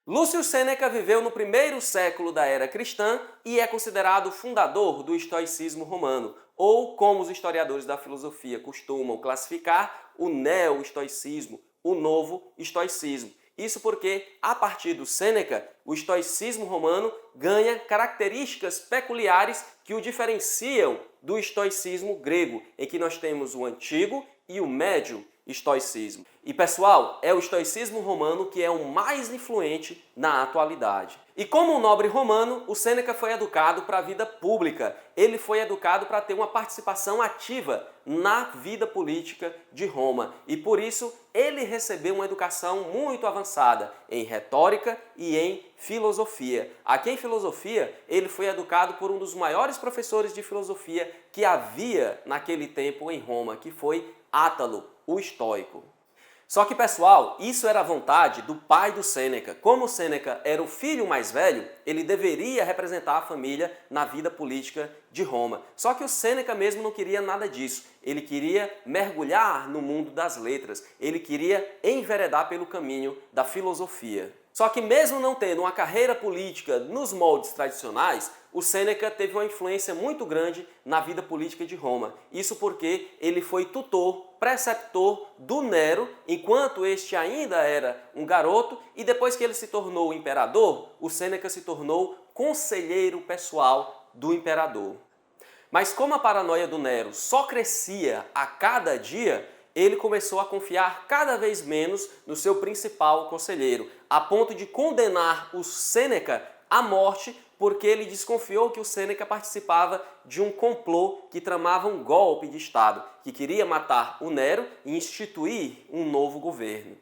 Lúcio Sêneca viveu no primeiro século da era cristã e é considerado o fundador do estoicismo romano, ou como os historiadores da filosofia costumam classificar, o neo-estoicismo, o novo estoicismo. Isso porque, a partir do Sêneca, o estoicismo romano ganha características peculiares que o diferenciam do estoicismo grego, em que nós temos o antigo e o médio estoicismo. E pessoal, é o estoicismo romano que é o mais influente na atualidade. E como um nobre romano, o Sêneca foi educado para a vida pública. Ele foi educado para ter uma participação ativa na vida política de Roma. E por isso ele recebeu uma educação muito avançada em retórica e em filosofia. Aqui em filosofia, ele foi educado por um dos maiores professores de filosofia que havia naquele tempo em Roma, que foi Átalo, o estoico. Só que, pessoal, isso era a vontade do pai do Sêneca. Como o Sêneca era o filho mais velho, ele deveria representar a família na vida política de Roma. Só que o Sêneca mesmo não queria nada disso. Ele queria mergulhar no mundo das letras. Ele queria enveredar pelo caminho da filosofia. Só que mesmo não tendo uma carreira política nos moldes tradicionais, o Sêneca teve uma influência muito grande na vida política de Roma. Isso porque ele foi tutor, preceptor do Nero, enquanto este ainda era um garoto, e depois que ele se tornou imperador, o Sêneca se tornou conselheiro pessoal do imperador. Mas como a paranoia do Nero só crescia a cada dia, ele começou a confiar cada vez menos no seu principal conselheiro, a ponto de condenar o Sêneca à morte porque ele desconfiou que o Sêneca participava de um complô que tramava um golpe de Estado, que queria matar o Nero e instituir um novo governo.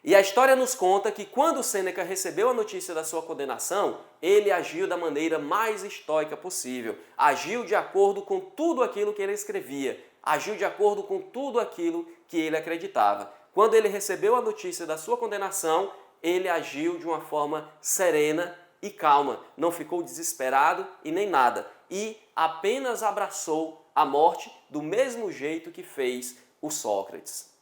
E a história nos conta que quando Sêneca recebeu a notícia da sua condenação, ele agiu da maneira mais estoica possível, agiu de acordo com tudo aquilo que ele escrevia, agiu de acordo com tudo aquilo que ele acreditava. Quando ele recebeu a notícia da sua condenação, ele agiu de uma forma serena e calma, não ficou desesperado e nem nada, e apenas abraçou a morte do mesmo jeito que fez o Sócrates.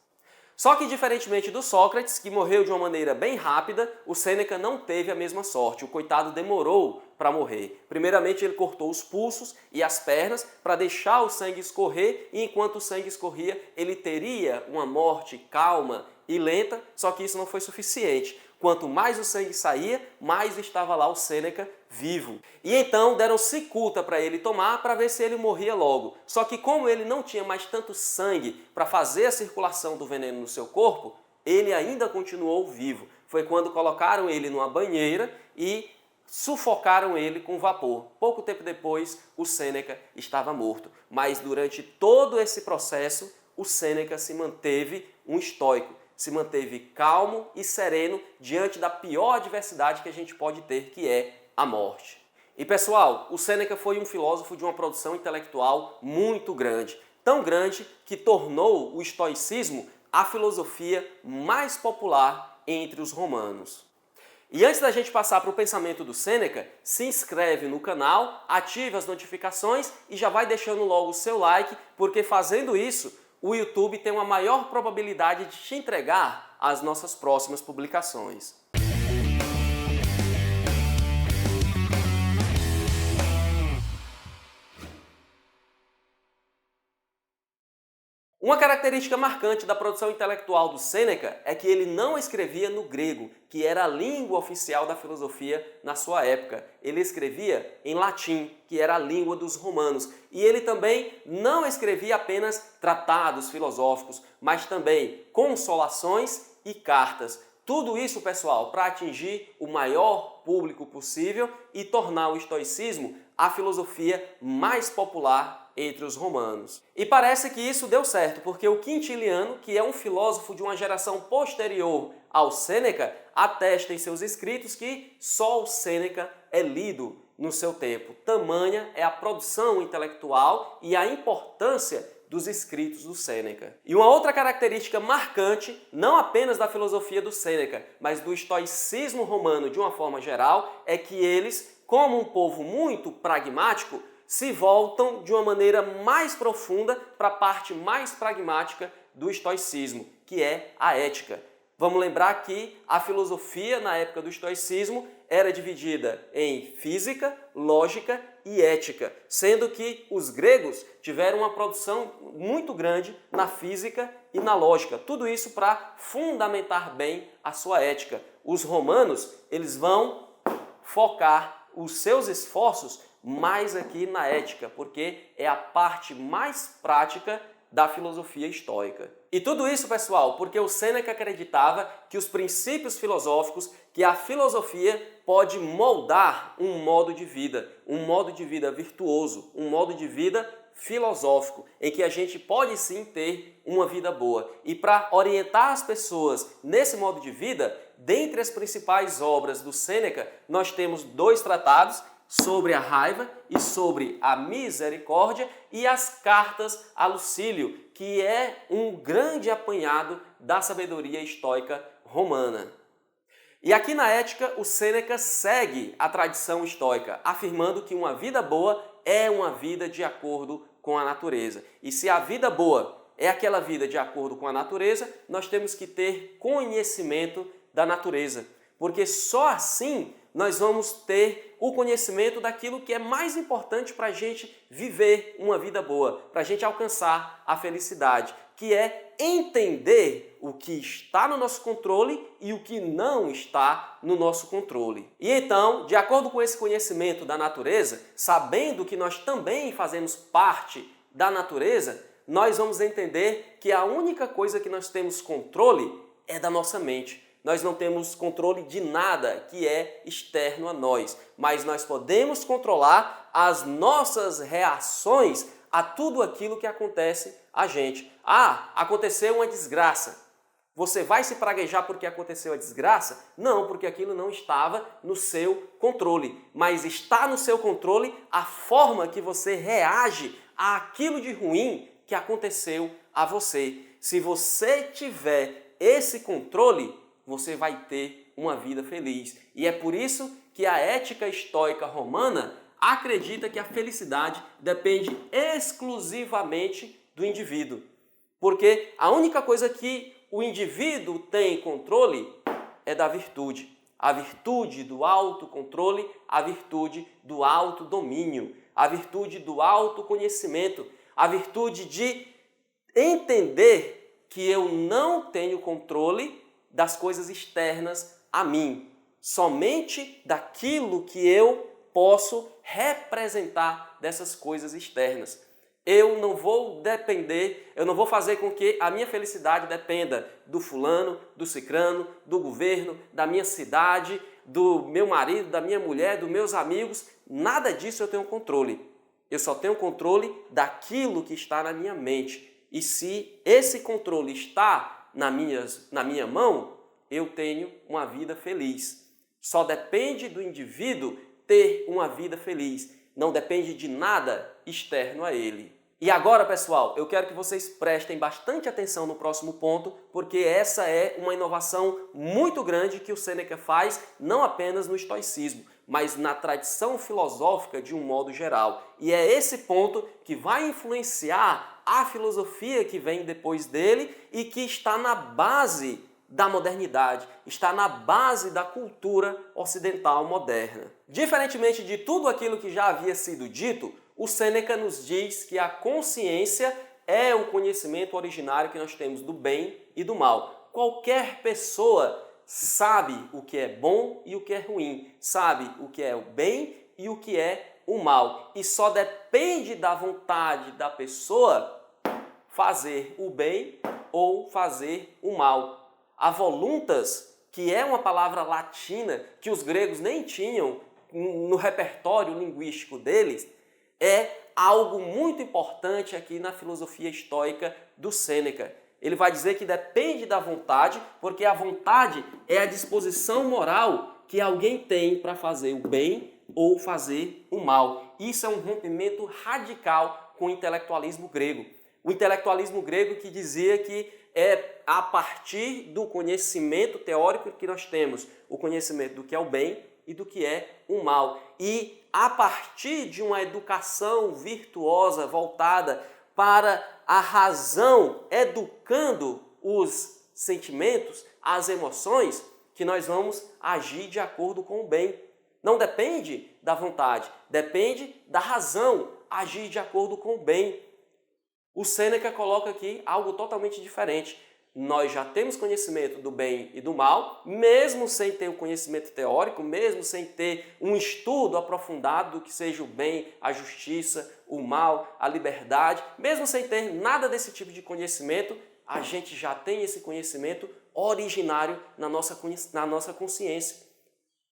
Só que, diferentemente do Sócrates, que morreu de uma maneira bem rápida, o Sêneca não teve a mesma sorte. O coitado demorou para morrer. Primeiramente, ele cortou os pulsos e as pernas para deixar o sangue escorrer, e enquanto o sangue escorria, ele teria uma morte calma e lenta, só que isso não foi suficiente. Quanto mais o sangue saía, mais estava lá o Sêneca vivo. E então deram cicuta para ele tomar para ver se ele morria logo. Só que como ele não tinha mais tanto sangue para fazer a circulação do veneno no seu corpo, ele ainda continuou vivo. Foi quando colocaram ele numa banheira e sufocaram ele com vapor. Pouco tempo depois, o Sêneca estava morto. Mas durante todo esse processo, o Sêneca se manteve um estoico. Se manteve calmo e sereno diante da pior adversidade que a gente pode ter, que é a morte. E pessoal, o Sêneca foi um filósofo de uma produção intelectual muito grande, tão grande que tornou o estoicismo a filosofia mais popular entre os romanos. E antes da gente passar para o pensamento do Sêneca, se inscreve no canal, ative as notificações e já vai deixando logo o seu like, porque fazendo isso, o YouTube tem uma maior probabilidade de te entregar as nossas próximas publicações. Uma característica marcante da produção intelectual do Sêneca é que ele não escrevia no grego, que era a língua oficial da filosofia na sua época. Ele escrevia em latim, que era a língua dos romanos. E ele também não escrevia apenas tratados filosóficos, mas também consolações e cartas. Tudo isso, pessoal, para atingir o maior público possível e tornar o estoicismo a filosofia mais popular entre os romanos. E parece que isso deu certo, porque o Quintiliano, que é um filósofo de uma geração posterior ao Sêneca, atesta em seus escritos que só o Sêneca é lido no seu tempo. Tamanha é a produção intelectual e a importância dos escritos do Sêneca. E uma outra característica marcante, não apenas da filosofia do Sêneca, mas do estoicismo romano de uma forma geral, é que eles, como um povo muito pragmático, se voltam de uma maneira mais profunda para a parte mais pragmática do estoicismo, que é a ética. Vamos lembrar que a filosofia, na época do estoicismo, era dividida em física, lógica e ética, sendo que os gregos tiveram uma produção muito grande na física e na lógica. Tudo isso para fundamentar bem a sua ética. Os romanos, eles vão focar os seus esforços mais aqui na ética, porque é a parte mais prática da filosofia estoica. E tudo isso, pessoal, porque o Sêneca acreditava que os princípios filosóficos, que a filosofia pode moldar um modo de vida virtuoso, um modo de vida filosófico, em que a gente pode sim ter uma vida boa. E para orientar as pessoas nesse modo de vida, dentre as principais obras do Sêneca, nós temos 2 tratados, sobre a raiva e sobre a misericórdia, e as cartas a Lucílio, que é um grande apanhado da sabedoria estoica romana. E aqui na Ética, o Sêneca segue a tradição estoica, afirmando que uma vida boa é uma vida de acordo com a natureza. E se a vida boa é aquela vida de acordo com a natureza, nós temos que ter conhecimento da natureza, porque só assim nós vamos ter o conhecimento daquilo que é mais importante para a gente viver uma vida boa, para a gente alcançar a felicidade, que é entender o que está no nosso controle e o que não está no nosso controle. E então, de acordo com esse conhecimento da natureza, sabendo que nós também fazemos parte da natureza, nós vamos entender que a única coisa que nós temos controle é da nossa mente. Nós não temos controle de nada que é externo a nós, mas nós podemos controlar as nossas reações a tudo aquilo que acontece a gente. Ah, aconteceu uma desgraça. Você vai se praguejar porque aconteceu a desgraça? Não, porque aquilo não estava no seu controle. Mas está no seu controle a forma que você reage àquilo de ruim que aconteceu a você. Se você tiver esse controle, você vai ter uma vida feliz. E é por isso que a ética estoica romana acredita que a felicidade depende exclusivamente do indivíduo. Porque a única coisa que o indivíduo tem controle é da virtude. A virtude do autocontrole, a virtude do autodomínio, a virtude do autoconhecimento, a virtude de entender que eu não tenho controle das coisas externas a mim, somente daquilo que eu posso representar dessas coisas externas. Eu não vou depender, eu não vou fazer com que a minha felicidade dependa do fulano, do cicrano, do governo, da minha cidade, do meu marido, da minha mulher, dos meus amigos. Nada disso eu tenho controle. Eu só tenho controle daquilo que está na minha mente. E se esse controle está na minha mão, eu tenho uma vida feliz. Só depende do indivíduo ter uma vida feliz. Não depende de nada externo a ele. E agora, pessoal, eu quero que vocês prestem bastante atenção no próximo ponto, porque essa é uma inovação muito grande que o Sêneca faz, não apenas no estoicismo, mas na tradição filosófica de um modo geral. E é esse ponto que vai influenciar a filosofia que vem depois dele e que está na base da modernidade, está na base da cultura ocidental moderna. Diferentemente de tudo aquilo que já havia sido dito, o Sêneca nos diz que a consciência é o conhecimento originário que nós temos do bem e do mal. Qualquer pessoa sabe o que é bom e o que é ruim, sabe o que é o bem e o que é o mal. E só depende da vontade da pessoa fazer o bem ou fazer o mal. A voluntas, que é uma palavra latina que os gregos nem tinham no repertório linguístico deles, é algo muito importante aqui na filosofia estoica do Sêneca. Ele vai dizer que depende da vontade, porque a vontade é a disposição moral que alguém tem para fazer o bem ou fazer o mal. Isso é um rompimento radical com o intelectualismo grego. O intelectualismo grego que dizia que é a partir do conhecimento teórico que nós temos, o conhecimento do que é o bem e do que é o mal. E a partir de uma educação virtuosa voltada para a razão, educando os sentimentos, as emoções que nós vamos agir de acordo com o bem. Não depende da vontade, depende da razão agir de acordo com o bem. O Sêneca coloca aqui algo totalmente diferente. Nós já temos conhecimento do bem e do mal, mesmo sem ter o conhecimento teórico, mesmo sem ter um estudo aprofundado do que seja o bem, a justiça, o mal, a liberdade, mesmo sem ter nada desse tipo de conhecimento, a gente já tem esse conhecimento originário na nossa consciência.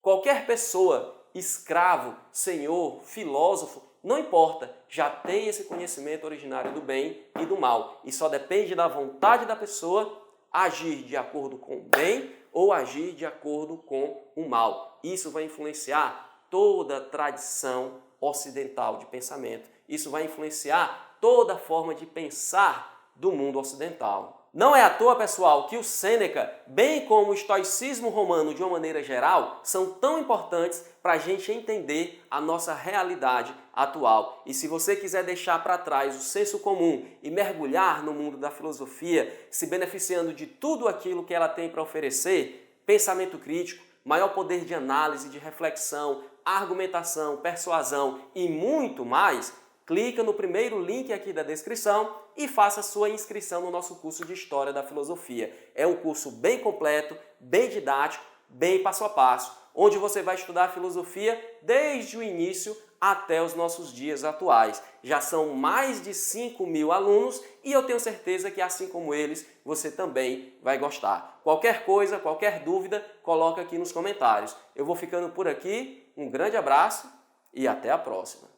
Qualquer pessoa, escravo, senhor, filósofo, não importa, já tem esse conhecimento originário do bem e do mal. E só depende da vontade da pessoa agir de acordo com o bem ou agir de acordo com o mal. Isso vai influenciar toda a tradição ocidental de pensamento. Isso vai influenciar toda a forma de pensar do mundo ocidental. Não é à toa, pessoal, que o Sêneca, bem como o estoicismo romano de uma maneira geral, são tão importantes para a gente entender a nossa realidade atual. E se você quiser deixar para trás o senso comum e mergulhar no mundo da filosofia, se beneficiando de tudo aquilo que ela tem para oferecer, pensamento crítico, maior poder de análise, de reflexão, argumentação, persuasão e muito mais, clica no primeiro link aqui da descrição e faça sua inscrição no nosso curso de História da Filosofia. É um curso bem completo, bem didático, bem passo a passo, onde você vai estudar a filosofia desde o início até os nossos dias atuais. Já são mais de 5.000 alunos e eu tenho certeza que, assim como eles, você também vai gostar. Qualquer coisa, qualquer dúvida, coloca aqui nos comentários. Eu vou ficando por aqui, um grande abraço e até a próxima.